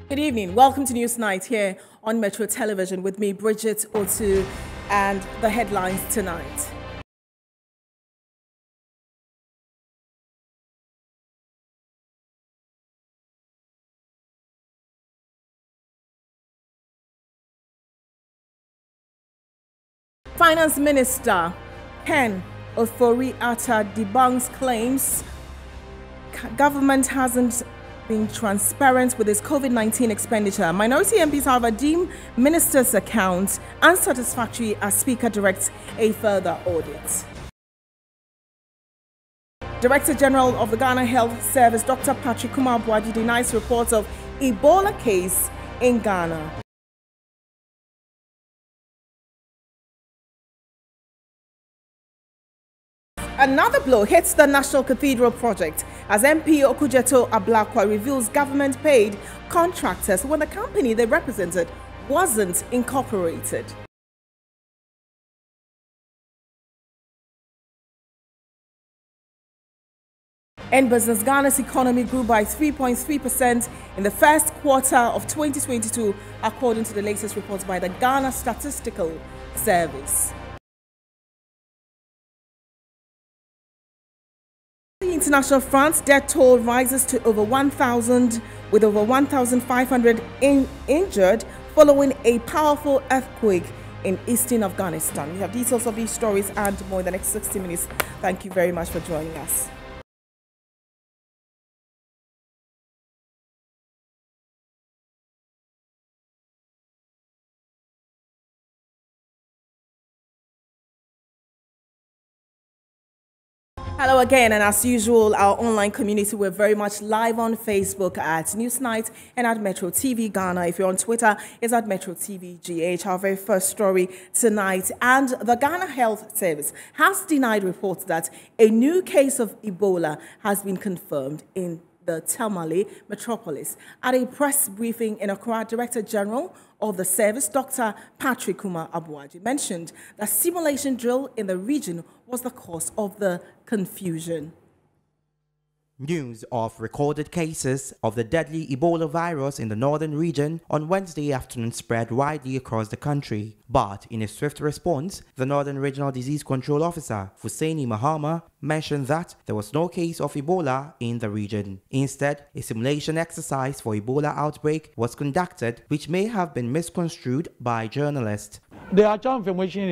Good evening. Welcome to Newsnight here on Metro Television with me, Bridget Otu, and the headlines tonight. Finance Minister Ken Ofori-Atta debunks claims government hasn't been transparent with its COVID-19 expenditure. Minority MPs, however, deem minister's accounts unsatisfactory as Speaker directs a further audit. Director General of the Ghana Health Service, Dr. Patrick Kumar Abuaji, denies reports of Ebola case in Ghana. Another blow hits the National Cathedral project as MP Okujeto Ablakwa reveals government paid contractors when the company they represented wasn't incorporated. In business, Ghana's economy grew by 3.3% in the first quarter of 2022, according to the latest reports by the Ghana Statistical Service. The international front, death toll rises to over 1,000, with over 1,500 injured following a powerful earthquake in eastern Afghanistan. We have details of these stories and more in the next 60 minutes. Thank you very much for joining us. Hello again, and as usual, our online community, we're very much live on Facebook at Newsnight and at Metro TV Ghana. If you're on Twitter, it's at Metro TV GH. Our very first story tonight, and the Ghana Health Service has denied reports that a new case of Ebola has been confirmed in the Tamale metropolis. At a press briefing in Accra, Director General of the service, Dr. Patrick Kumar Abuaji, mentioned that simulation drill in the region was the cause of the confusion. News of recorded cases of the deadly Ebola virus in the northern region on Wednesday afternoon spread widely across the country. But in a swift response, the Northern Regional Disease Control Officer, Hussaini Mahama, mentioned that there was no case of Ebola in the region. Instead, a simulation exercise for Ebola outbreak was conducted, which may have been misconstrued by journalists. The actual information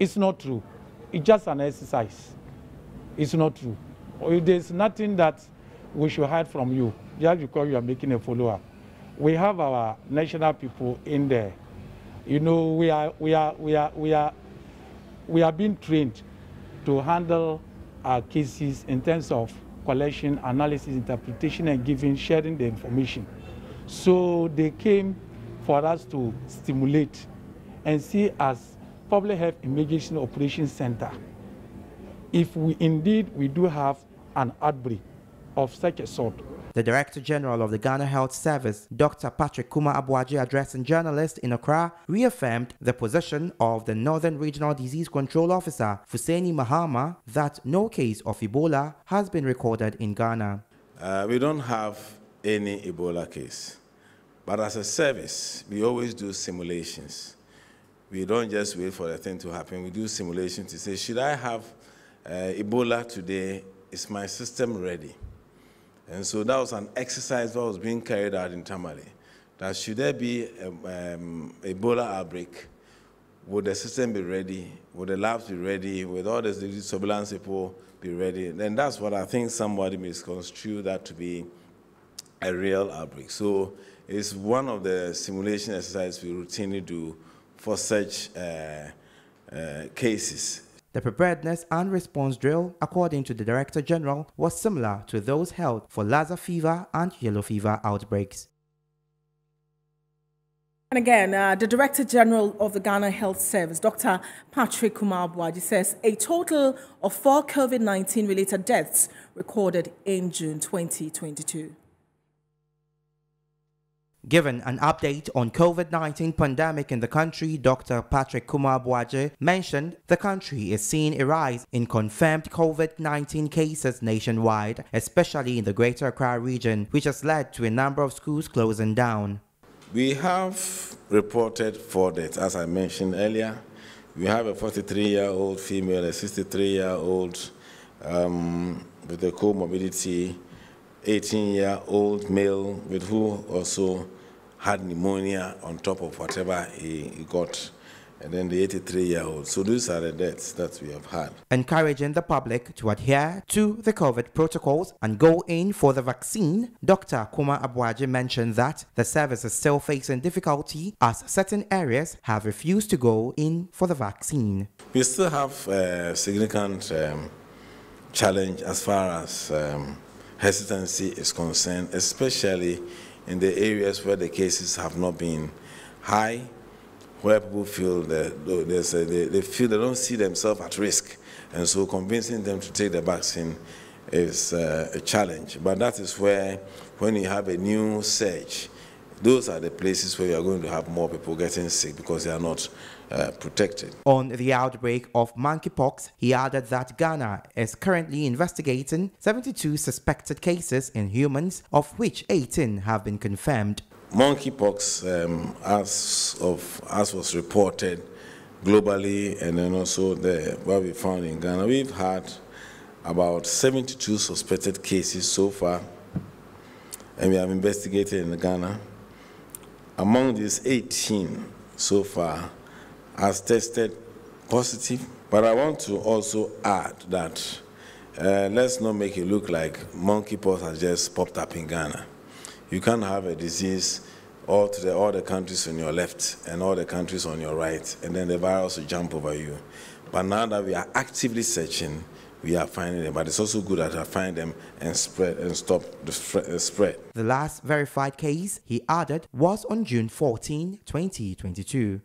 is not true. It's just an exercise. It's not true. There's nothing that we should hide from you just because you are making a follow-up. We have our national people in there. You know, we are being trained to handle our cases in terms of collection, analysis, interpretation, and sharing the information. So they came for us to stimulate and see as Public Health Emergency Operations Center if we do have an outbreak of such a sort. The Director General of the Ghana Health Service, Dr. Patrick Kumar Abuaji, addressing journalists in Accra, reaffirmed the position of the Northern Regional Disease Control Officer, Hussaini Mahama, that no case of Ebola has been recorded in Ghana. We don't have any Ebola case, but as a service, we always do simulations. We don't just wait for the thing to happen. We do simulations to say, should I have Ebola today? Is my system ready? And so that was an exercise that was being carried out in Tamale. That should there be Ebola outbreak, would the system be ready? Would the labs be ready? Would all the surveillance people be ready? Then that's what I think somebody misconstrued that to be a real outbreak. So it's one of the simulation exercises we routinely do for such cases. The preparedness and response drill, according to the Director General, was similar to those held for Lassa fever and yellow fever outbreaks. And again, the Director General of the Ghana Health Service, Dr. Patrick Kumar Abuaji, says a total of 4 COVID-19 related deaths recorded in June 2022. Given an update on COVID-19 pandemic in the country, Dr. Patrick Kumar Abuaji mentioned the country is seeing a rise in confirmed COVID-19 cases nationwide, especially in the Greater Accra region, which has led to a number of schools closing down. We have reported 4 deaths, as I mentioned earlier. We have a 43-year-old female, a 63-year-old with a comorbidity, 18-year-old male with who also had pneumonia on top of whatever he got, and then the 83-year-old. So these are the deaths that we have had. Encouraging the public to adhere to the COVID protocols and go in for the vaccine, Dr. Kuma Abuaji mentioned that the service is still facing difficulty as certain areas have refused to go in for the vaccine. We still have a significant challenge as far as hesitancy is concerned, especially in the areas where the cases have not been high, where people feel that they feel they don't see themselves at risk, and so convincing them to take the vaccine is a challenge. But that is where, when you have a new surge, those are the places where you are going to have more people getting sick because they are not protected. On the outbreak of monkeypox, he added that Ghana is currently investigating 72 suspected cases in humans, of which 18 have been confirmed. Monkeypox, as was reported globally, and then also what we found in Ghana, we've had about 72 suspected cases so far, and we have investigated in Ghana. Among these, 18 so far has tested positive. But I want to also add that let's not make it look like monkeypox has just popped up in Ghana. You can't have a disease all the countries on your left and all the countries on your right, and then the virus will jump over you. But now that we are actively searching, we are finding them. But it's also good that I find them and spread and stop the spread. The last verified case, he added, was on June 14, 2022.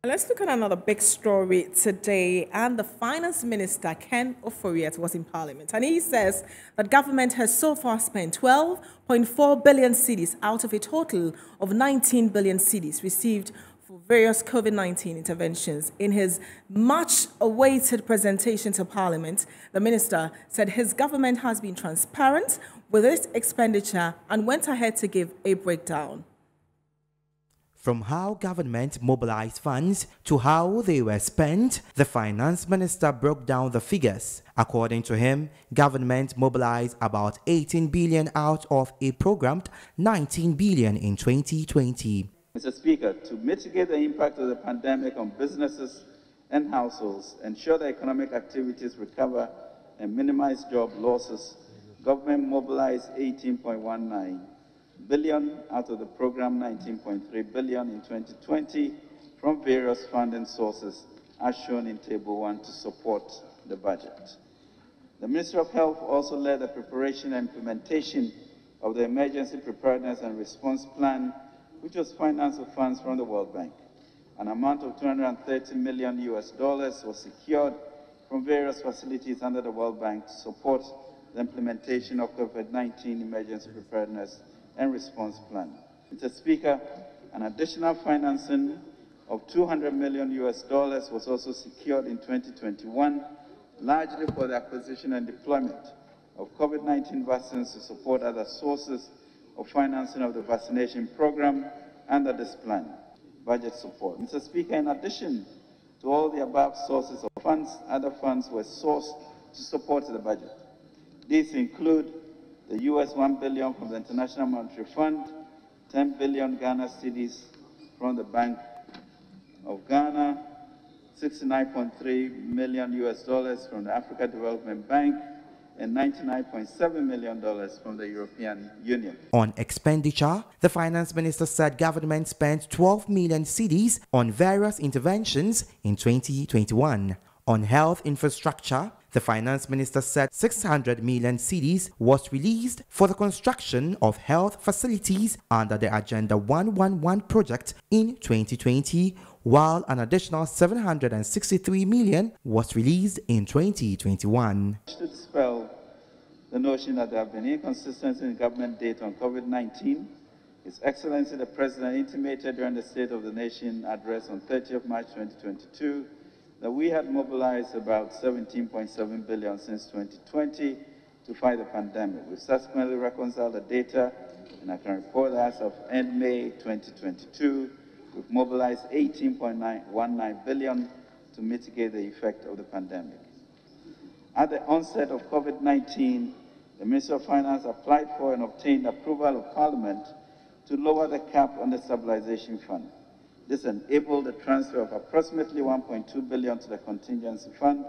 Let's look at another big story today. And the Finance Minister, Ken Ofori-Atta, was in Parliament. And he says that government has so far spent 12.4 billion cedis out of a total of 19 billion cedis received for various COVID-19 interventions. In his much-awaited presentation to Parliament, the minister said his government has been transparent with its expenditure and went ahead to give a breakdown. From how government mobilized funds to how they were spent, the finance minister broke down the figures. According to him, government mobilized about 18 billion out of a programmed 19 billion in 2020. Mr. Speaker, to mitigate the impact of the pandemic on businesses and households, ensure that economic activities recover and minimize job losses, government mobilized 18.19 billion out of the program 19.3 billion in 2020 from various funding sources as shown in Table 1 to support the budget. The Ministry of Health also led the preparation and implementation of the Emergency Preparedness and Response Plan, which was financed with funds from the World Bank. An amount of $230 million was secured from various facilities under the World Bank to support the implementation of COVID-19 Emergency Preparedness and Response Plan. Mr. Speaker, an additional financing of $200 million was also secured in 2021, largely for the acquisition and deployment of COVID-19 vaccines to support other sources of financing of the vaccination program under this plan, budget support. Mr. Speaker, in addition to all the above sources of funds, other funds were sourced to support the budget. These include the US $1 billion from the International Monetary Fund, 10 billion Ghana cedis from the Bank of Ghana, $69.3 million from the Africa Development Bank, and $99.7 million from the European Union. On expenditure, the finance minister said government spent 12 million cedis on various interventions in 2021. On health infrastructure, the finance minister said 600 million cedis was released for the construction of health facilities under the Agenda 111 project in 2020, while an additional 763 million was released in 2021. To dispel the notion that there have been inconsistencies in government data on COVID-19, His Excellency the President intimated during the State of the Nation address on 30th March 2022 that we had mobilized about 17.7 billion since 2020 to fight the pandemic. We subsequently reconciled the data, and I can report that as of end May 2022, we've mobilized 18.19 billion to mitigate the effect of the pandemic. At the onset of COVID-19, the Ministry of Finance applied for and obtained approval of Parliament to lower the cap on the Stabilization Fund. This enabled the transfer of approximately 1.2 billion to the contingency fund.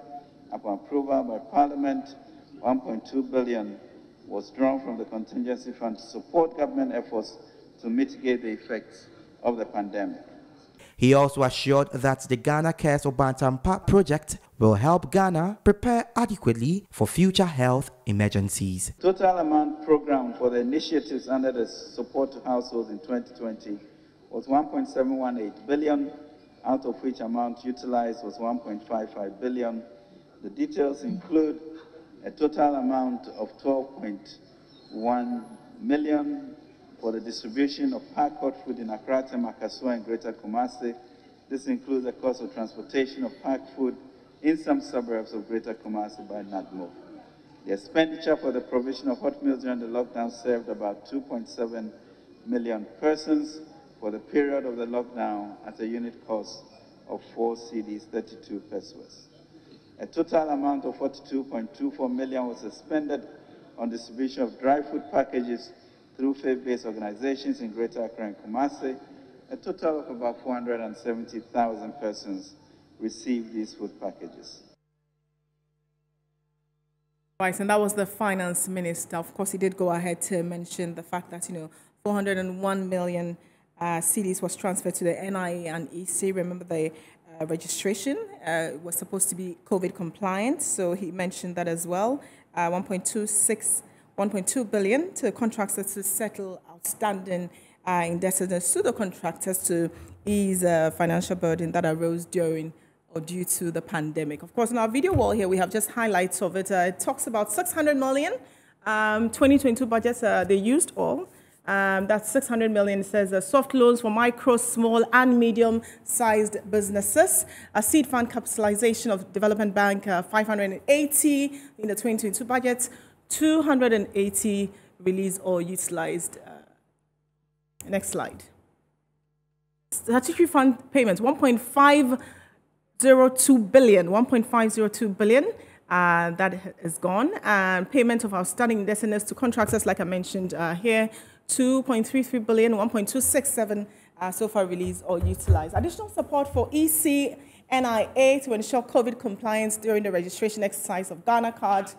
Upon approval by Parliament, 1.2 billion was drawn from the contingency fund to support government efforts to mitigate the effects of the pandemic. He also assured that the Ghana Cares Obantampa project will help Ghana prepare adequately for future health emergencies. Total amount programmed for the initiatives under the support to households in 2020 was 1.718 billion, out of which amount utilized was 1.55 billion. The details include a total amount of 12.1 million for the distribution of packed food in Accra, Temakasua, and Greater Kumasi. This includes the cost of transportation of packed food in some suburbs of Greater Kumasi by NADMO. The expenditure for the provision of hot meals during the lockdown served about 2.7 million persons for the period of the lockdown at a unit cost of 4 cedis, 32 pesos. A total amount of 42.24 million was expended on distribution of dry food packages through faith-based organizations in Greater Accra and Kumasi. A total of about 470,000 persons received these food packages. Right, and that was the finance minister. Of course, he did go ahead to mention the fact that, 401 million cedis was transferred to the NIA and EC. Remember, the registration was supposed to be COVID compliant, so he mentioned that as well. 1.2 billion to contractors to settle outstanding indebtedness to the contractors to ease financial burden that arose during or due to the pandemic. Of course, in our video wall here, we have just highlights of it. It talks about 600 million. 2022 budgets, they used all. That's 600 million. It says soft loans for micro, small, and medium-sized businesses. A seed fund capitalization of Development Bank, 580 in the 2022 budget. 280 released or utilized. Next slide. Statutory fund payments, 1.502 billion. 1.502 billion. That is gone. And payment of outstanding indebtedness to contractors, like I mentioned here, 2.33 billion, 1.267 so far released or utilized. Additional support for EC, NIA to ensure COVID compliance during the registration exercise of Ghana Card,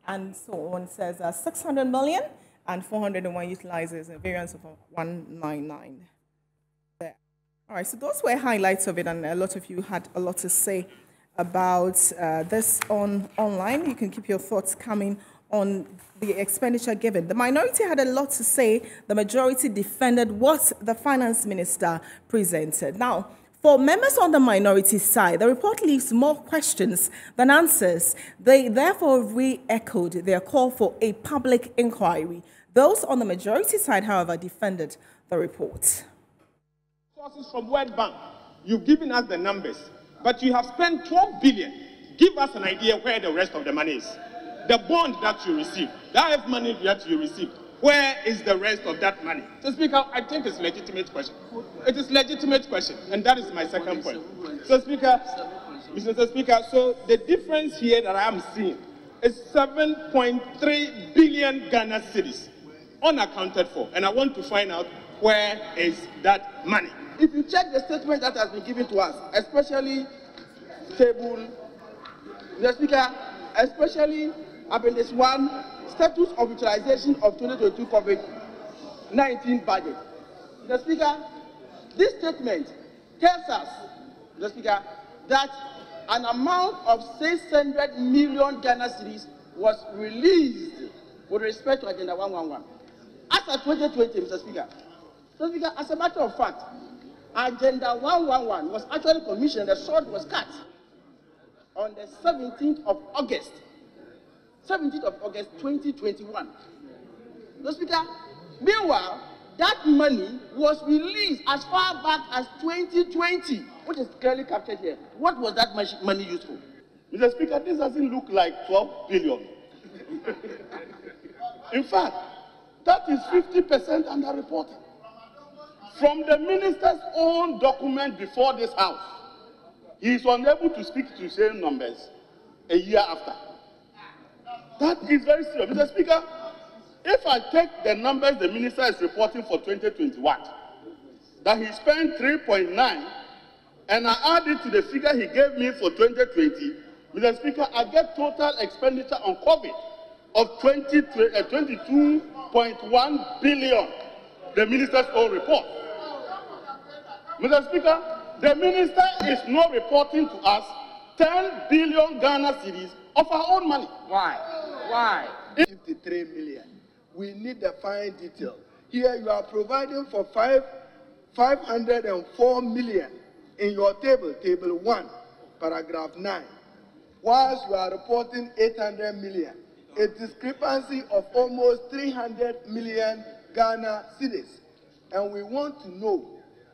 and so on. Says 600 million and 401 utilizes a variance of 199. There. All right, so those were highlights of it, and a lot of you had a lot to say about this online. You can keep your thoughts coming on the expenditure given. The minority had a lot to say. The majority defended what the finance minister presented. Now, for members on the minority side, the report leaves more questions than answers. They therefore re-echoed their call for a public inquiry. Those on the majority side, however, defended the report. Sources from World Bank, you've given us the numbers, but you have spent 12 billion. Give us an idea where the rest of the money is. The bond that you received, the IF money that you received, where is the rest of that money? So, Speaker, I think it's a legitimate question. It is a legitimate question, and that is my second point. So, Speaker, Mr. Speaker, so the difference here that I am seeing is 7.3 billion Ghana cedis unaccounted for, and I want to find out where is that money. If you check the statement that has been given to us, especially table, Mr. Speaker, especially Appendix 1, status of utilization of 2022 COVID-19 budget. Mr. Speaker, this statement tells us, Mr. Speaker, that an amount of 600 million Ghana cedis was released with respect to Agenda 111. As of 2020, Mr. Speaker, as a matter of fact, Agenda 111 was actually commissioned, the sword was cut on the 17th of August 2021. Mr. Speaker, meanwhile, that money was released as far back as 2020, which is clearly captured here. What was that money used for? Mr. Speaker, this doesn't look like 12 billion. In fact, that is 50% underreporting. From the minister's own document before this house, he is unable to speak to the same numbers a year after. That is very serious. Mr. Speaker, if I take the numbers the minister is reporting for 2021, that he spent 3.9, and I add it to the figure he gave me for 2020, Mr. Speaker, I get total expenditure on COVID of 22.1 billion, the minister's own report. Mr. Speaker, the minister is not reporting to us 10 billion Ghana cedis of our own money. Why? Why? 53 million. We need the fine detail. Here you are providing for 504 million in your table, table 1, paragraph 9. Whilst you are reporting 800 million, a discrepancy of almost 300 million Ghana cedis. And we want to know,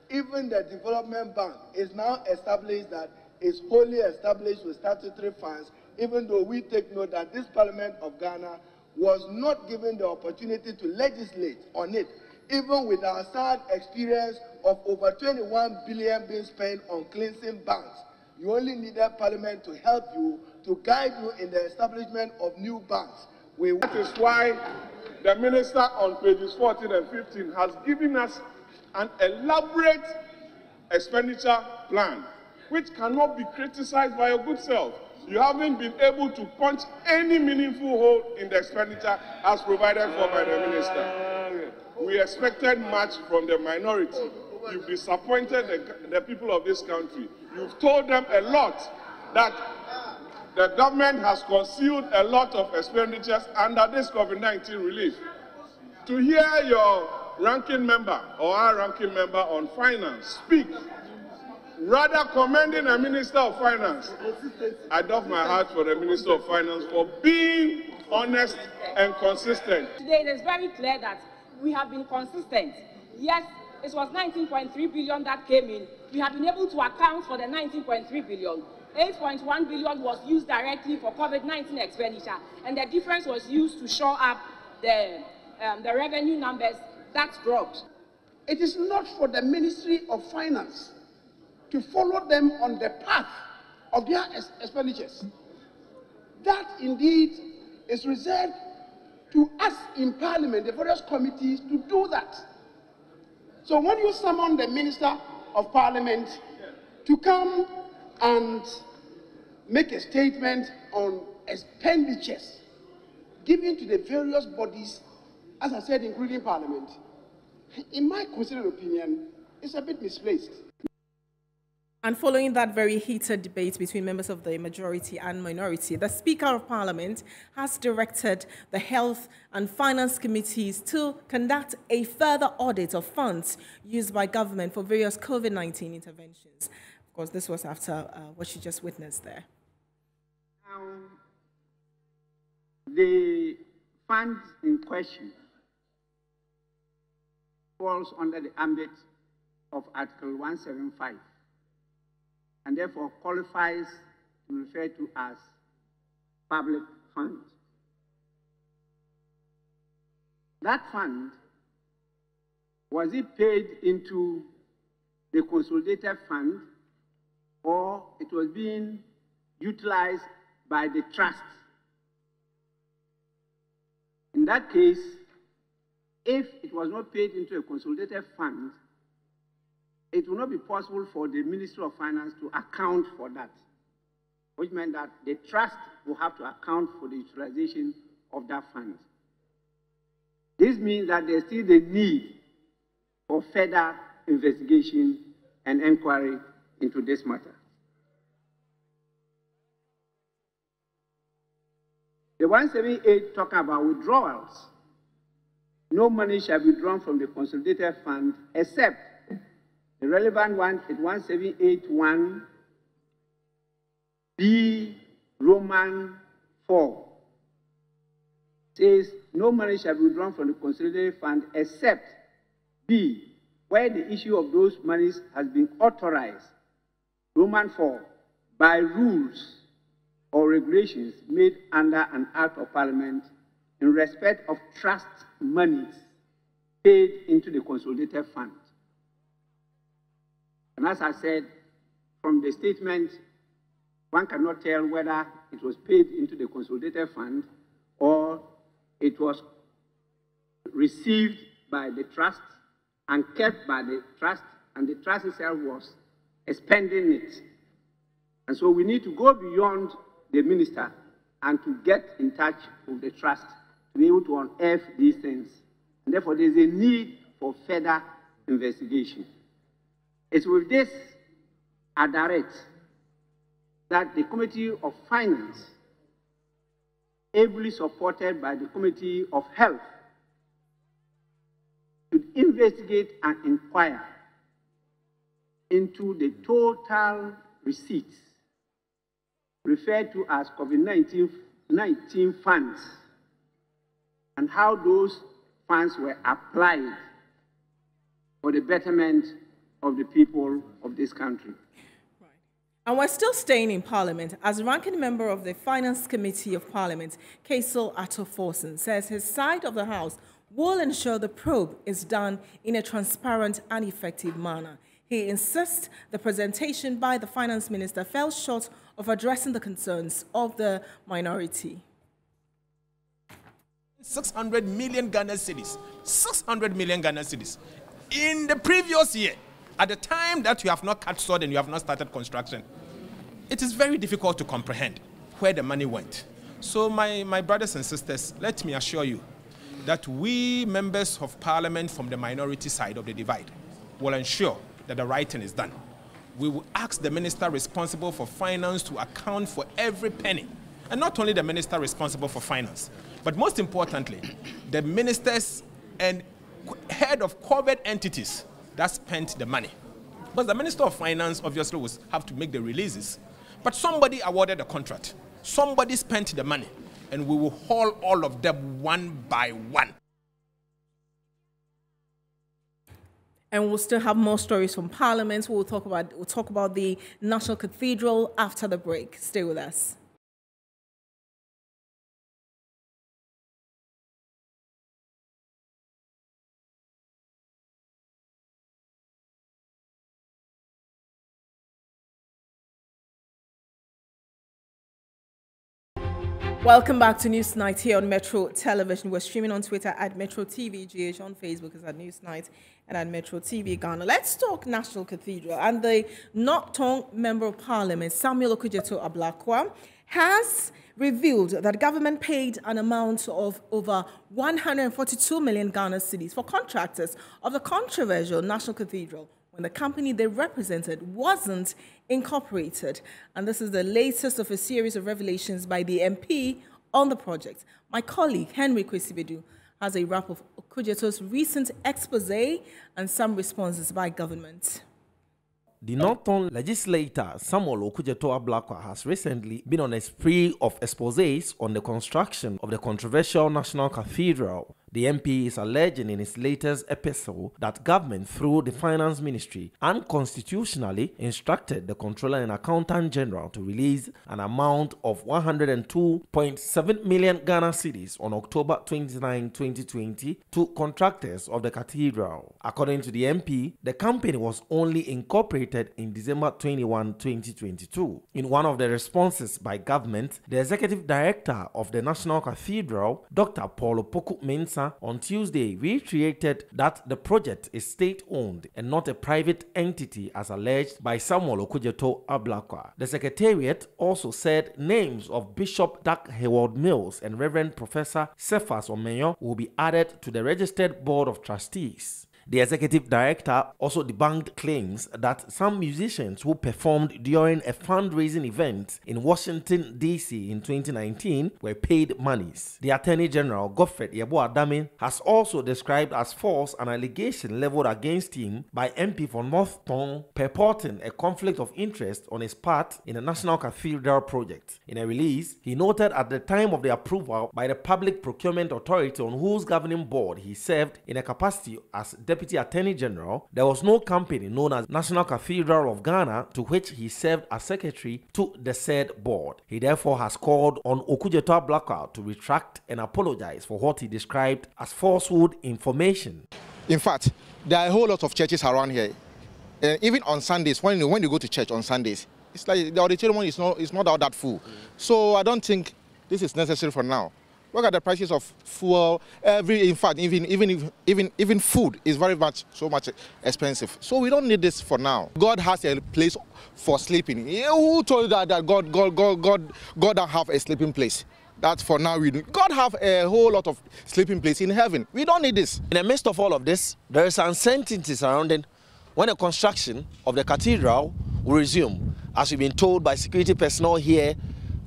even the Development Bank is now established that it's wholly established with statutory funds, even though we take note that this Parliament of Ghana was not given the opportunity to legislate on it, even with our sad experience of over 21 billion being spent on cleansing banks. You only needed Parliament to help you, to guide you in the establishment of new banks. That is why the minister on pages 14 and 15 has given us an elaborate expenditure plan, which cannot be criticized by your good self. You haven't been able to punch any meaningful hole in the expenditure as provided for by the minister. We expected much from the minority. You've disappointed the people of this country. You've told them a lot, that the government has concealed a lot of expenditures under this COVID-19 relief. To hear your ranking member or our ranking member on finance speak, rather commending a minister of finance, I doff my heart for the minister of finance for being honest and consistent. Today it is very clear that we have been consistent. Yes, it was 19.3 billion that came in. We have been able to account for the 19.3 billion. 8.1 billion was used directly for COVID-19 expenditure, and the difference was used to shore up the revenue numbers that dropped. It is not for the Ministry of Finance to follow them on the path of their expenditures. That indeed is reserved to us in Parliament, the various committees, to do that. So when you summon the Minister of Parliament to come and make a statement on expenditures given to the various bodies, as I said, including Parliament, in my considered opinion, it's a bit misplaced. And following that very heated debate between members of the majority and minority, the Speaker of Parliament has directed the Health and Finance Committees to conduct a further audit of funds used by government for various COVID-19 interventions. Of course, this was after what you just witnessed there. The funds in question falls under the ambit of Article 175 and therefore qualifies to be referred to as public funds. That fund, was it paid into the consolidated fund, or it was being utilized by the trust? In that case, if it was not paid into a consolidated fund, it will not be possible for the Ministry of Finance to account for that, which meant that the trust will have to account for the utilization of that fund. This means that there's still the need for further investigation and inquiry into this matter. The 178 talking about withdrawals. No money shall be drawn from the consolidated fund except the relevant one is 1781 B Roman 4. Says no money shall be drawn from the consolidated fund except B, where the issue of those monies has been authorized, Roman 4, by rules or regulations made under an Act of Parliament in respect of trust monies paid into the consolidated fund. And as I said, from the statement, one cannot tell whether it was paid into the consolidated fund or it was received by the trust and kept by the trust, and the trust itself was expending it. And so we need to go beyond the minister and to get in touch with the trust to be able to unearth these things. And therefore, there's a need for further investigation. It's with this direct that the Committee of Finance, ably supported by the Committee of Health, should investigate and inquire into the total receipts referred to as COVID-19 funds and how those funds were applied for the betterment of the people of this country. And we're still staying in Parliament, as ranking member of the Finance Committee of Parliament, Kaisel Atto-Forson, says his side of the House will ensure the probe is done in a transparent and effective manner. He insists the presentation by the Finance Minister fell short of addressing the concerns of the minority. 600 million Ghana cedis, 600 million Ghana cedis. In the previous year, at the time that you have not cut sod and you have not started construction, it is very difficult to comprehend where the money went. So my brothers and sisters, let me assure you that we members of Parliament from the minority side of the divide will ensure that the right thing is done. We will ask the minister responsible for finance to account for every penny. And not only the minister responsible for finance, but most importantly, the ministers and head of covered entities that spent the money. Because the Minister of Finance obviously will have to make the releases. But somebody awarded the contract. Somebody spent the money. And we will haul all of them one by one. And we'll still have more stories from Parliament. We'll talk about the National Cathedral after the break. Stay with us. Welcome back to Newsnight here on Metro Television. We're streaming on Twitter at Metro TV GH, on Facebook is at Newsnight, and at Metro TV Ghana. Let's talk National Cathedral. And the North Member of Parliament, Samuel Okudzeto Ablakwa, has revealed that government paid an amount of over 142 million Ghana cedis for contractors of the controversial National Cathedral when the company they represented wasn't incorporated. And this is the latest of a series of revelations by the MP on the project. My colleague, Henry Kwesibedu, has a wrap of Okudzeto's recent expose and some responses by government. The Northern legislator Samuel Okudzeto Ablakwa has recently been on a spree of exposés on the construction of the controversial National Cathedral. The MP is alleging in his latest epistle that government, through the Finance Ministry, unconstitutionally instructed the Controller and Accountant General to release an amount of 102.7 million Ghana cedis on October 29, 2020 to contractors of the cathedral. According to the MP, the company was only incorporated in December 21, 2022. In one of the responses by government, the Executive Director of the National Cathedral, Dr. Paul Opoku Mensah, on Tuesday reiterated that the project is state-owned and not a private entity as alleged by Samuel Okudzeto Ablakwa. The Secretariat also said names of Bishop Doug Hayward Mills and Reverend Professor Cephas Omenyo will be added to the registered board of trustees. The executive director also debunked claims that some musicians who performed during a fundraising event in Washington, D.C. in 2019 were paid monies. The Attorney General, Godfred Yeboah Dame, has also described as false an allegation leveled against him by MP for North Tong purporting a conflict of interest on his part in the National Cathedral project. In a release, he noted at the time of the approval by the Public Procurement Authority on whose governing board he served in a capacity as Deputy Deputy Attorney General, there was no company known as National Cathedral of Ghana to which he served as secretary to the said board. He therefore has called on Okudzeto-Ablakwa to retract and apologize for what he described as falsehood information. In fact, there are a whole lot of churches around here. Even on Sundays, when you go to church on Sundays, it's like the auditorium is not all that full. So I don't think this is necessary for now. Look at the prices of fuel. In fact, even food is so much expensive. So we don't need this for now. God has a place for sleeping. Who told you that God don't have a sleeping place? That's for now we do. God have a whole lot of sleeping place in heaven. We don't need this. In the midst of all of this, there is uncertainty surrounding when the construction of the cathedral will resume. As we've been told by security personnel here,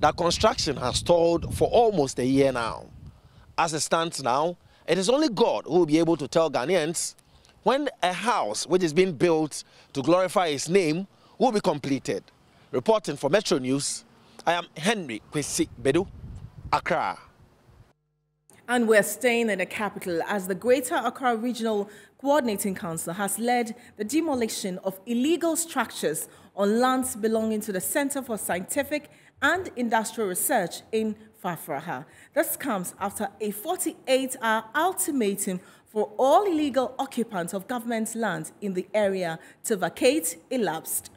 that construction has stalled for almost a year now. As it stands now, it is only God who will be able to tell Ghanaians when a house which is being built to glorify his name will be completed. Reporting for Metro News, I am Henry Kwesi Bedu, Accra. And we're staying in the capital as the Greater Accra Regional Coordinating Council has led the demolition of illegal structures on lands belonging to the Center for Scientific and Industrial Research in Fafraha. This comes after a 48-hour ultimatum for all illegal occupants of government land in the area to vacate elapsed.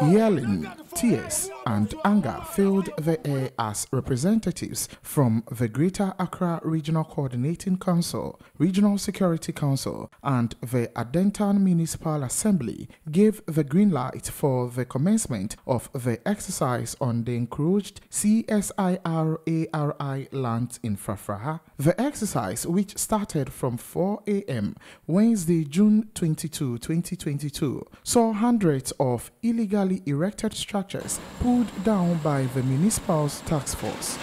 Yelling, tears and anger filled the air as representatives from the Greater Accra Regional Coordinating Council, Regional Security Council and the Adentan Municipal Assembly gave the green light for the commencement of the exercise on the encroached CSIR-ARI lands in Fafraha. The exercise, which started from 4 a.m. Wednesday, June 22, 2022, saw hundreds of illegally erected structures pulled down by the municipal's task force.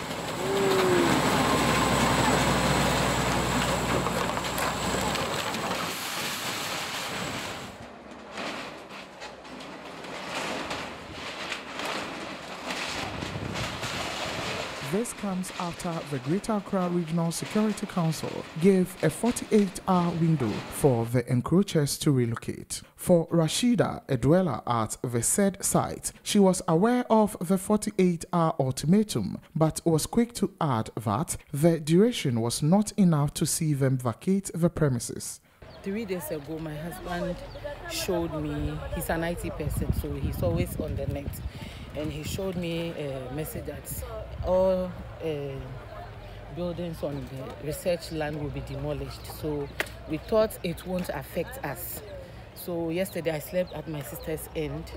This comes after the Greater Accra Regional Security Council gave a 48-hour window for the encroachers to relocate. For Rashida, a dweller at the said site, she was aware of the 48-hour ultimatum, but was quick to add that the duration was not enough to see them vacate the premises. 3 days ago, my husband showed me, he's an IT person, so he's always on the net. And he showed me a message that all buildings on the research land will be demolished. So we thought it won't affect us. So yesterday I slept at my sister's end,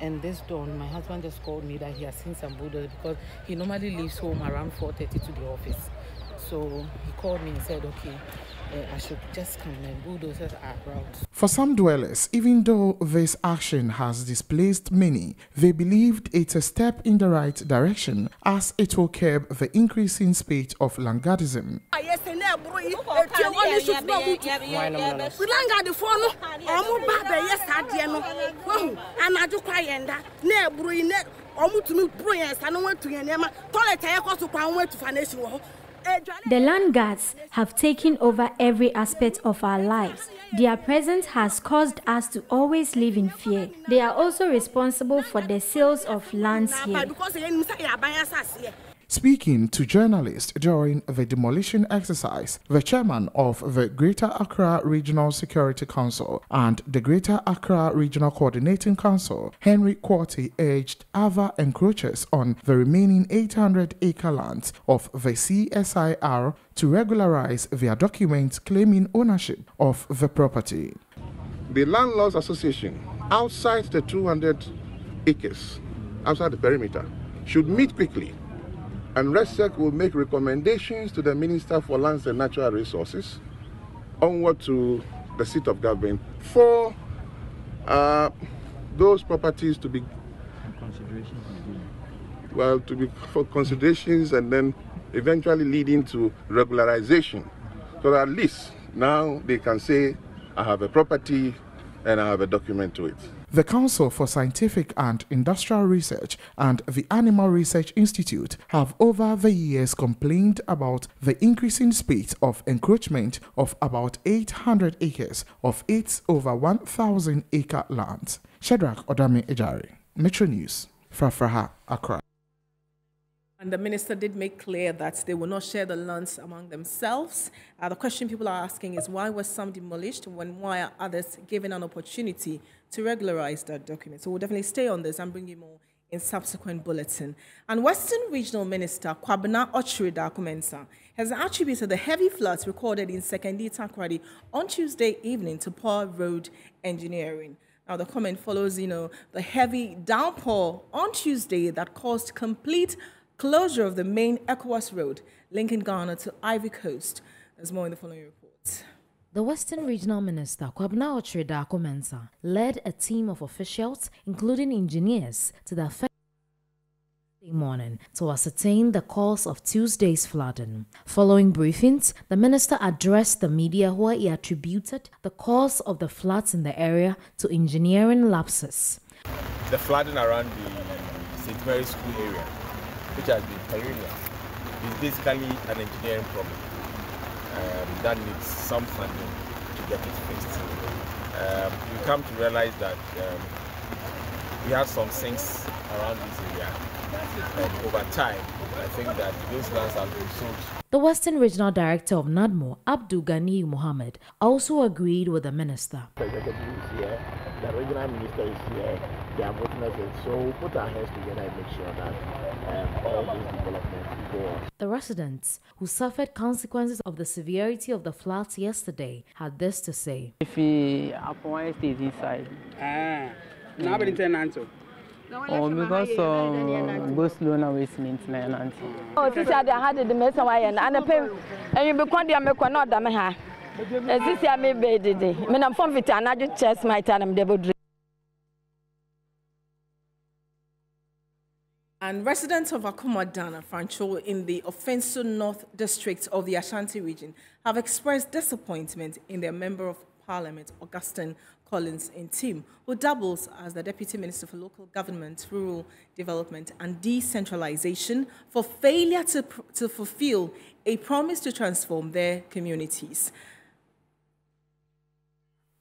and this dawn my husband just called me that he has seen some bulldozers because he normally leaves home around 4:30 to the office. So he called me and said, okay, I should just come and bulldozers are around. For some dwellers, even though this action has displaced many, they believed it's a step in the right direction as it will curb the increasing spate of langadism. The land guards have taken over every aspect of our lives. Their presence has caused us to always live in fear. They are also responsible for the sales of lands here. Speaking to journalists during the demolition exercise, the chairman of the Greater Accra Regional Security Council and the Greater Accra Regional Coordinating Council, Henry Quarty, urged other encroachers on the remaining 800-acre lands of the CSIR to regularize their documents claiming ownership of the property. The Landlords Association outside the 200 acres, outside the perimeter, should meet quickly, and RESEC will make recommendations to the Minister for Lands and Natural Resources onward to the seat of government for those properties to be for considerations and then eventually leading to regularization. So that at least now they can say, I have a property and I have a document to it. The Council for Scientific and Industrial Research and the Animal Research Institute have over the years complained about the increasing speed of encroachment of about 800 acres of its over 1,000-acre lands. Shadrach Odame Ejari, Metro News, Frafraha, Accra. And the minister did make clear that they will not share the lands among themselves. The question people are asking is why were some demolished when why are others given an opportunity to regularize that document? So we'll definitely stay on this and bring you more in subsequent bulletin. And Western Regional Minister Kwabena Ochre Darko-Mensah has attributed the heavy floods recorded in Sekondi Takoradi on Tuesday evening to poor road engineering. Now, the comment follows, the heavy downpour on Tuesday that caused complete closure of the main ECOWAS road linking Ghana to Ivory Coast. There's more in the following report. The Western Regional Minister, Kwabena Ochre Darko-Mensah, led a team of officials, including engineers, to the affected morning to ascertain the cause of Tuesday's flooding. Following briefings, the minister addressed the media where he attributed the cause of the floods in the area to engineering lapses. The flooding around the St. Mary's School area, which has been perennial, is basically an engineering problem that needs some funding to get it fixed. We come to realize that we have some sinks around this area, and over time, I think that those lands have been sold. The Western Regional Director of NADMO, Abdul Ghani Mohammed, also agreed with the minister. The executive is here, the regional minister is here, they are witnesses, so we'll put our hands together and make sure that all these developments go on. The residents, who suffered consequences of the severity of the floods yesterday, had this to say. If he appoints stays inside. Now we didn't answer. Oh, because go slow now waste maintenance. Oh, this year they had the mess away and I pay and you become the American not damn ha. This year me be the day. Me I'm from Vita and I just chest my time I'm double. And residents of Akumadana, Francho, in the Offenso North District of the Ashanti region have expressed disappointment in their Member of Parliament, Augustine Collins Ntim, who doubles as the Deputy Minister for Local Government, Rural Development and Decentralization, for failure to fulfill a promise to transform their communities.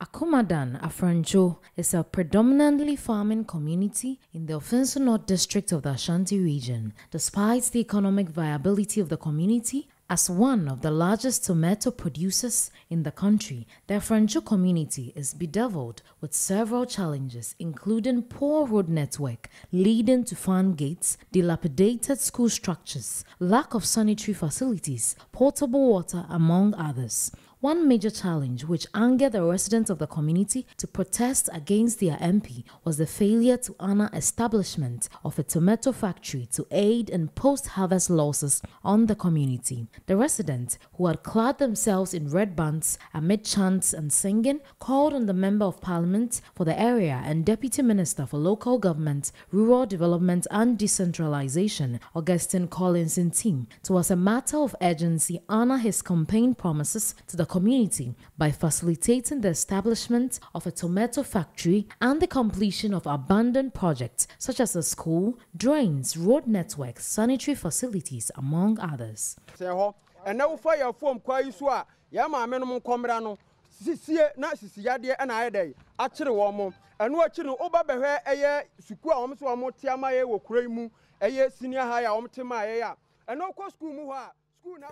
Akumadan, Afranjo, is a predominantly farming community in the Offenso North District of the Ashanti region. Despite the economic viability of the community, as one of the largest tomato producers in the country, the Afranjo community is bedeviled with several challenges, including poor road network leading to farm gates, dilapidated school structures, lack of sanitary facilities, potable water, among others. One major challenge which angered the residents of the community to protest against their MP was the failure to honor establishment of a tomato factory to aid in post-harvest losses on the community. The residents, who had clad themselves in red bands amid chants and singing, called on the Member of Parliament for the area and Deputy Minister for Local Government, Rural Development and Decentralization, Augustine Collins Ntim, to, as a matter of urgency, honor his campaign promises to the community by facilitating the establishment of a tomato factory and the completion of abandoned projects such as a school, drains, road networks, sanitary facilities, among others. And now for your form, Kwaiswa, Yama minimum comrano, Sisia, not Sisia, and I day, actually warm, and watching over a year, Sukua, almost one more Tiamae, or Kremu, a year senior high, Omtima, and no cost school.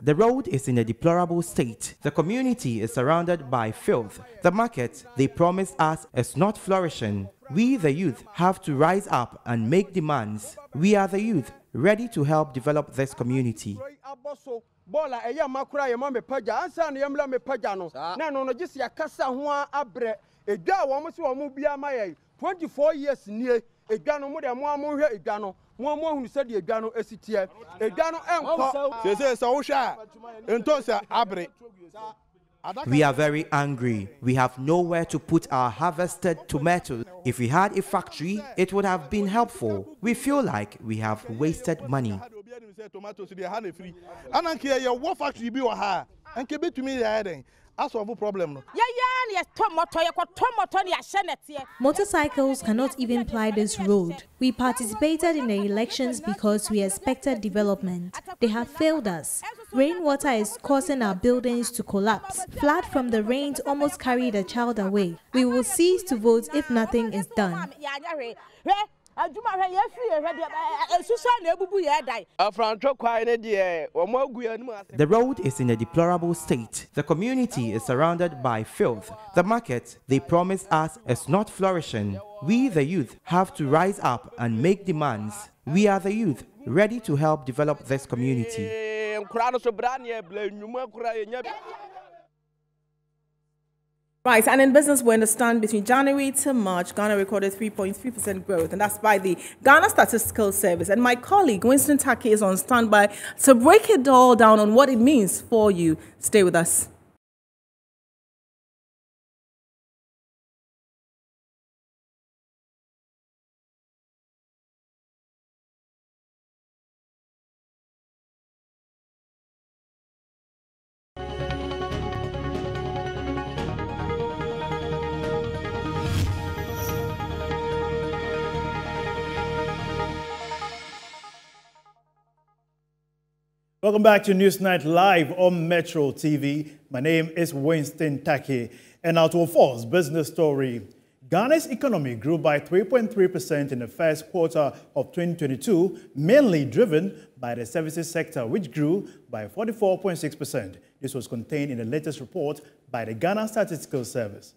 The road is in a deplorable state. The community is surrounded by filth. The market they promised us is not flourishing. We, the youth, have to rise up and make demands. We are the youth, ready to help develop this community. Bola eya makura ye mame paja ansa na yemla me paja no na no no gisi akasa ho abre edwa wo mo se wo mo bia maye 24 years nie edwa no mo de mo amhwe edwa no mo ahunu se de edwa no esitie edwa no enko se wo hwa entonsa abre. We are very angry. We have nowhere to put our harvested tomatoes. If we had a factory, it would have been helpful. We feel like we have wasted money. Factory be ha and ke betumi ya den asolve problem no. Ya Motorcycles cannot even ply this road. We participated in the elections because we expected development. They have failed us. Rainwater is causing our buildings to collapse. Flood from the rains almost carried a child away. We will cease to vote if nothing is done. The road is in a deplorable state. The community is surrounded by filth. The market they promised us is not flourishing. We, the youth, have to rise up and make demands. We are the youth, ready to help develop this community. Right, and in business, we understand between January to March, Ghana recorded 3.3% growth, and that's by the Ghana Statistical Service. And my colleague, Winston Taki, is on standby to break it all down on what it means for you. Stay with us. Welcome back to Newsnight Live on Metro TV. My name is Winston Taki. And now to a false business story. Ghana's economy grew by 3.3% in the first quarter of 2022, mainly driven by the services sector, which grew by 44.6%. This was contained in the latest report by the Ghana Statistical Service.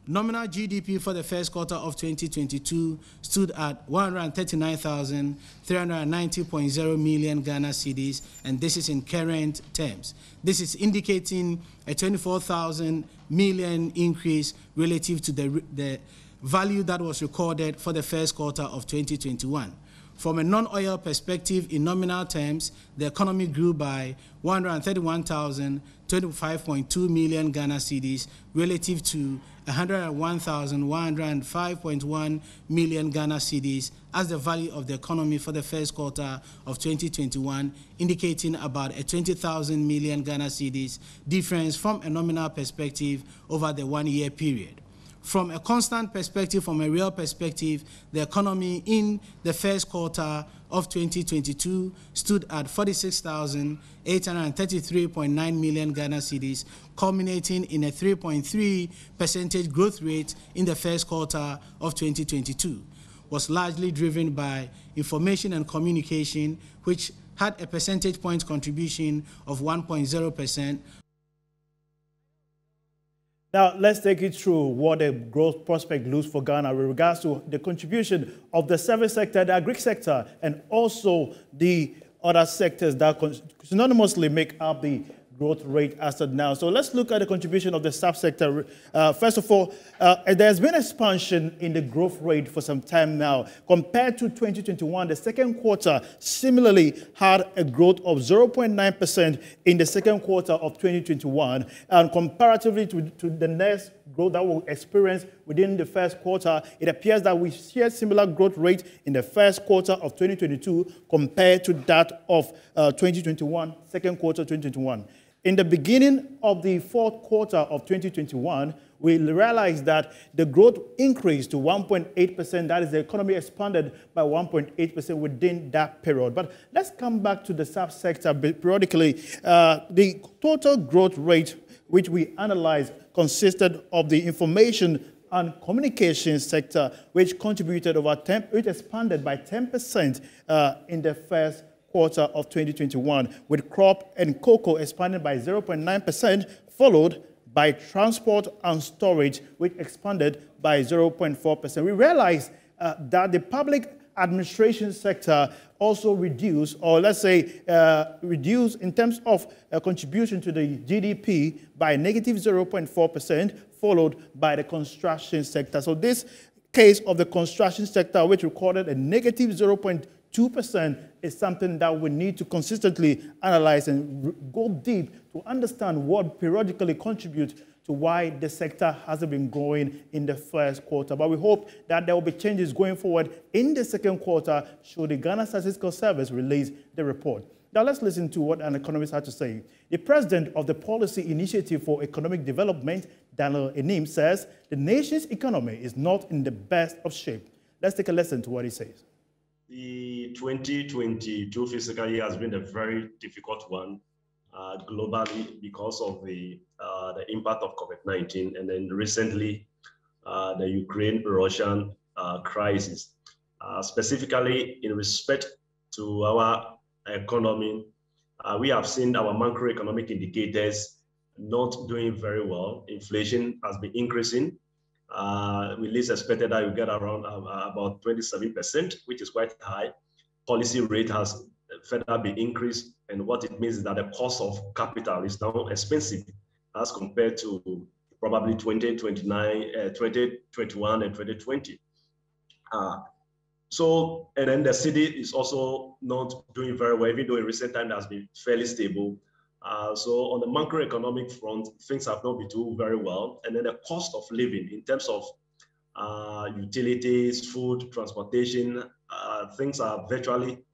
Nominal GDP for the first quarter of 2022 stood at 139,390.0 million Ghana cedis, and this is in current terms. This is indicating a 24,000 million increase relative to the value that was recorded for the first quarter of 2021. From a non-oil perspective, in nominal terms, the economy grew by 131,025.2 million Ghana cedis relative to 101,105.1 million Ghana cedis as the value of the economy for the first quarter of 2021, indicating about a 20,000 million Ghana cedis difference from a nominal perspective over the one-year period. From a constant perspective, from a real perspective, the economy in the first quarter of 2022 stood at 46,833.9 million Ghana cedis, culminating in a 3.3% growth rate in the first quarter of 2022. Was largely driven by information and communication, which had a percentage point contribution of 1.0%. Now, let's take it through what the growth prospect looks for Ghana with regards to the contribution of the service sector, the agri sector, and also the other sectors that synonymously make up the growth rate as of now. So let's look at the contribution of the subsector. First of all, there's been expansion in the growth rate for some time now. Compared to 2021, the second quarter similarly had a growth of 0.9% in the second quarter of 2021. And comparatively to the next growth that we'll experience within the first quarter, it appears that we see a similar growth rate in the first quarter of 2022 compared to that of 2021, second quarter 2021. In the beginning of the fourth quarter of 2021, we realized that the growth increased to 1.8%. That is, the economy expanded by 1.8% within that period. But let's come back to the subsector periodically. The total growth rate, which we analyzed, consisted of the information and communication sector, which contributed which expanded by 10% in the first quarter of 2021, with crop and cocoa expanding by 0.9%, followed by transport and storage, which expanded by 0.4%. We realized that the public administration sector also reduced, or let's say reduced in terms of contribution to the GDP by negative 0.4%, followed by the construction sector. So this case of the construction sector, which recorded a negative 0.2%, is something that we need to consistently analyze and go deep to understand what periodically contributes to why the sector hasn't been growing in the first quarter. But we hope that there will be changes going forward in the second quarter should the Ghana Statistical Service release the report. Now let's listen to what an economist had to say. The president of the Policy Initiative for Economic Development, Daniel Enim, says the nation's economy is not in the best of shape. Let's take a listen to what he says. The 2022 fiscal year has been a very difficult one globally because of the impact of COVID-19 and then recently the Ukraine-Russian crisis. Specifically in respect to our economy, we have seen our macroeconomic indicators not doing very well. Inflation has been increasing. We least expected that you get around about 27%, which is quite high. Policy rate has further been increased, and what it means is that the cost of capital is now expensive as compared to probably 2021 and 2020. And then the city is also not doing very well, even though in recent time has been fairly stable. So on the macroeconomic front, things have not been doing very well. And then the cost of living in terms of utilities, food, transportation, things are virtually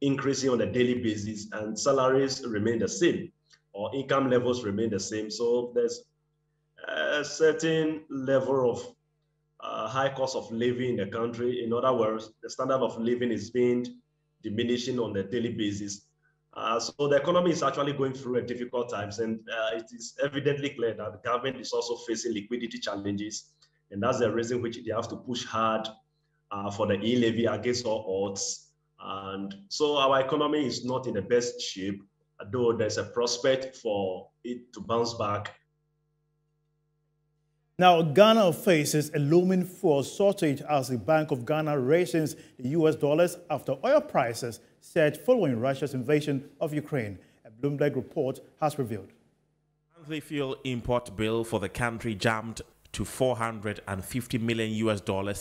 increasing on a daily basis, and salaries remain the same, or income levels remain the same. So there's a certain level of high cost of living in the country. In other words, the standard of living is being diminishing on a daily basis. So the economy is actually going through a difficult times, and it is evidently clear that the government is also facing liquidity challenges, and that's the reason which they have to push hard for the e-levy against all odds. And so our economy is not in the best shape, though there's a prospect for it to bounce back. Now, Ghana faces a looming fuel shortage as the Bank of Ghana rations the US dollars after oil prices surged following Russia's invasion of Ukraine. A Bloomberg report has revealed. Monthly fuel import bill for the country jumped to $450 million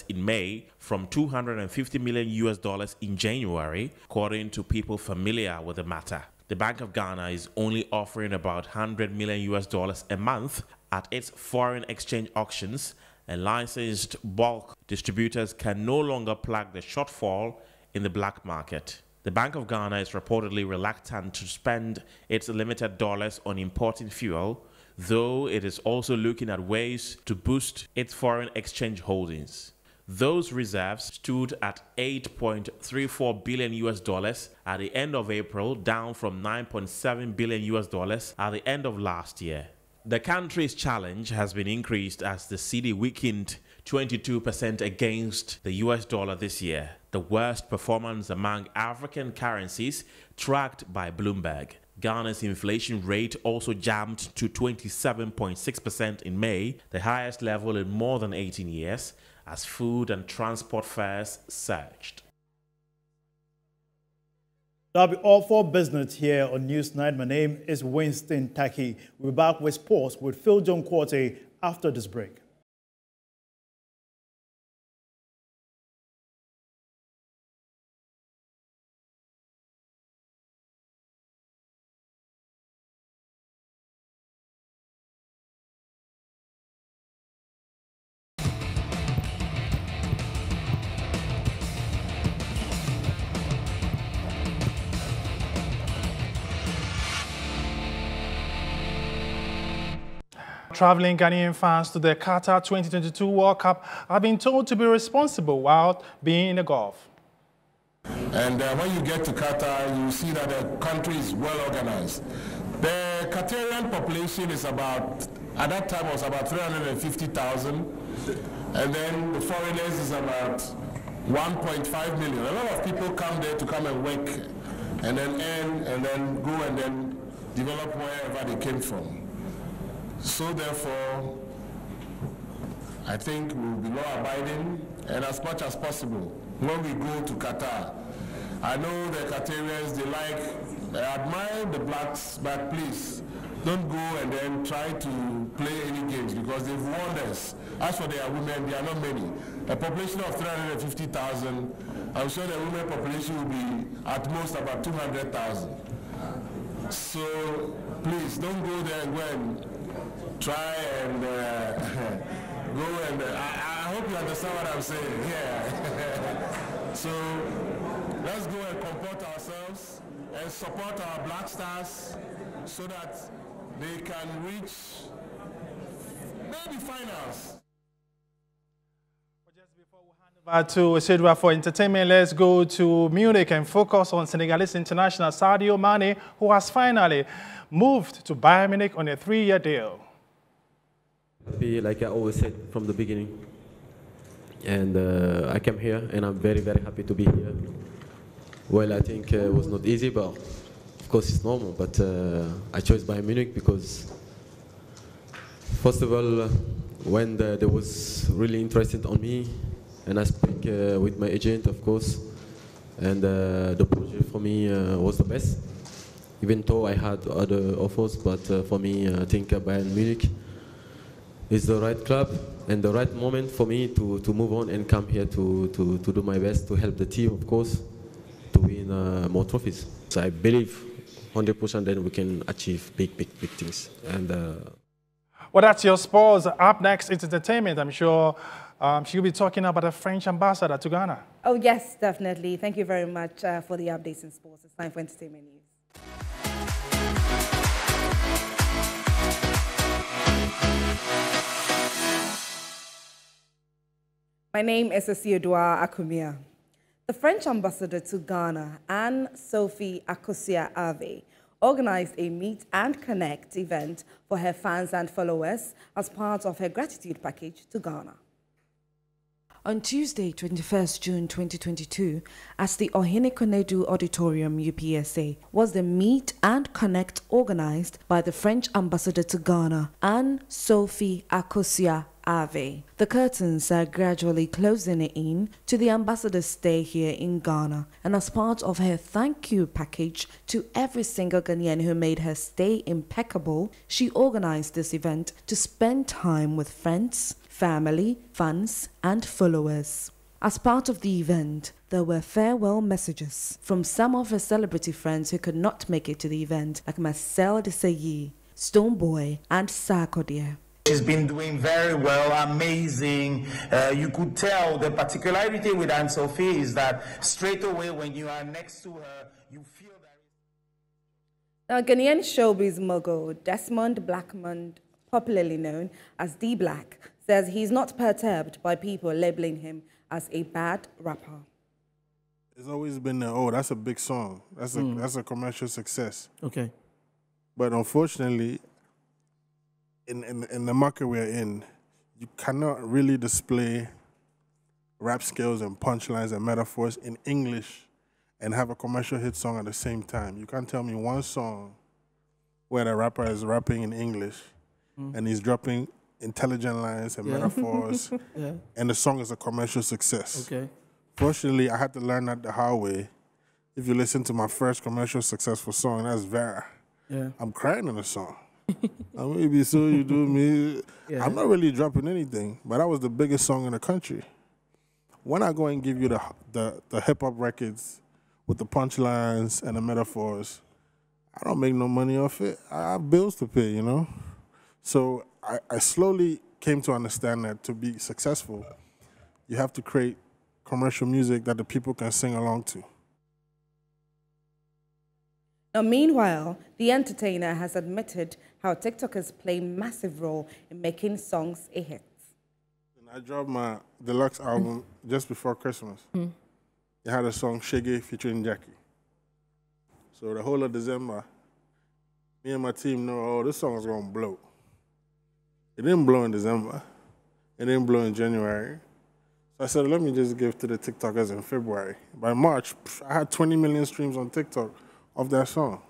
in May from $250 million in January, according to people familiar with the matter. The Bank of Ghana is only offering about $100 million a month at its foreign exchange auctions, and licensed bulk distributors can no longer plug the shortfall in the black market. The Bank of Ghana is reportedly reluctant to spend its limited dollars on importing fuel, though it is also looking at ways to boost its foreign exchange holdings. Those reserves stood at $8.34 billion at the end of April, down from $9.7 billion at the end of last year. The country's challenge has been increased as the cedi weakened 22% against the US dollar this year, the worst performance among African currencies tracked by Bloomberg. Ghana's inflation rate also jumped to 27.6% in May, the highest level in more than 18 years, as food and transport fares surged. That'll be all for business here on Newsnight. My name is Winston Taki. We'll be back with sports with Phil John Quarte after this break. Traveling Ghanaian fans to the Qatar 2022 World Cup have been told to be responsible while being in the Gulf. And when you get to Qatar, you see that the country is well organized. The Qatarian population is about, at that time, was about 350,000. And then the foreigners is about 1.5 million. A lot of people come there to come and work and then earn and then go and then develop wherever they came from. So therefore, I think we will be law-abiding and as much as possible when we go to Qatar. I know the Qatarians, they admire the blacks, but please, don't go and then try to play any games because they've warned us. As for their women, there are not many. A population of 350,000, I'm sure the women population will be at most about 200,000. So please, don't go there and go and try and go and I hope you understand what I'm saying. Yeah. So let's go and comport ourselves and support our Black Stars so that they can reach maybe finals. To Sedwa for entertainment, let's go to Munich and focus on Senegalese international Sadio Mane, who has finally moved to Bayern Munich on a 3-year deal. Like I always said from the beginning, and I came here and I'm very, very happy to be here. Well, I think it was not easy, but of course it's normal, but I chose Bayern Munich because first of all, when there was really interested on me, and I speak with my agent, of course, and the project for me was the best, even though I had other offers, but for me, I think Bayern Munich is the right club and the right moment for me to move on and come here to do my best to help the team, of course, to win more trophies. So I believe 100% that we can achieve big things. And well, that's your sports. Up next is entertainment. I'm sure she'll be talking about the French ambassador to Ghana. Oh, yes, definitely. Thank you very much for the updates in sports. It's time for entertainment news. My name is Esiodua Akumia. The French ambassador to Ghana, Anne-Sophie Akosua-Ave, organized a Meet and Connect event for her fans and followers as part of her gratitude package to Ghana. On Tuesday, 21st June 2022, at the Ohene Konedu Auditorium, UPSA, was the Meet and Connect organized by the French ambassador to Ghana, Anne-Sophie Akosua-Ave. The curtains are gradually closing in to the ambassador's stay here in Ghana, and as part of her thank you package to every single Ghanaian who made her stay impeccable, she organized this event to spend time with friends, family, fans, and followers. As part of the event, there were farewell messages from some of her celebrity friends who could not make it to the event, like Marcel Desailly, Stonebwoy, and Sarkodie. She's been doing very well, amazing. You could tell the particularity with Anne-Sophie is that straight away when you are next to her, you feel that. Now, Ghanaian showbiz mogul Desmond Blackmon, popularly known as D-Black, says he's not perturbed by people labeling him as a bad rapper. It's always been oh, that's a big song. That's a commercial success. Okay. But unfortunately, in the market we're in, you cannot really display rap skills and punchlines and metaphors in English and have a commercial hit song at the same time. You can't tell me one song where the rapper is rapping in English and he's dropping intelligent lines and metaphors, and the song is a commercial success. Okay. Fortunately, I had to learn that the hard way. If you listen to my first commercial successful song, that's Vera. Yeah. I'm crying in the song. I'm maybe so you do me. Yeah. I'm not really dropping anything, but that was the biggest song in the country. When I go and give you the hip hop records with the punchlines and the metaphors, I don't make no money off it. I have bills to pay, you know? So I slowly came to understand that to be successful, you have to create commercial music that the people can sing along to. Now, meanwhile, the entertainer has admitted how TikTokers play a massive role in making songs a hit. I dropped my deluxe album just before Christmas. It had a song, Shege, featuring Jackie. So the whole of December, me and my team know, oh, this song is going to blow. It didn't blow in December. It didn't blow in January. So I said, let me just give to the TikTokers in February. By March, I had 20 million streams on TikTok of that song.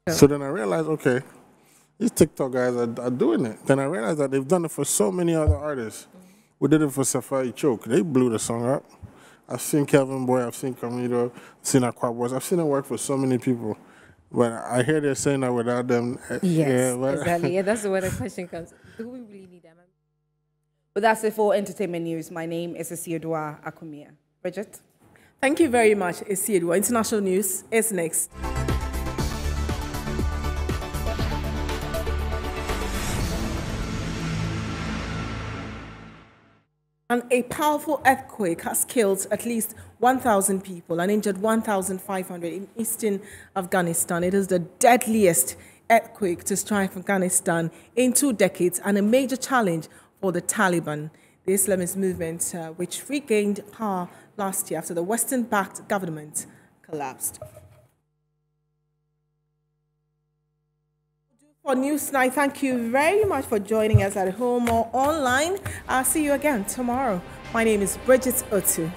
So then I realized, okay, these TikTok guys are doing it. Then I realized that they've done it for so many other artists. We did it for Safari Choke. They blew the song up. I've seen Kelvin Boy, I've seen Camilo, I've seen Aqua Boys. I've seen it work for so many people. But I hear they're saying that without them. Yes, exactly. Yeah, that's where the question comes. Do we really need them? But that's it for entertainment news. My name is Esiodua Akumia. Bridget? Thank you very much, Esiodua. International news is next. And a powerful earthquake has killed at least 1,000 people and injured 1,500 in eastern Afghanistan. It is the deadliest earthquake to strike Afghanistan in 2 decades and a major challenge for the Taliban, the Islamist movement, which regained power last year after the Western-backed government collapsed. For Newsnight, thank you very much for joining us at home or online. I'll see you again tomorrow. My name is Bridget Otu.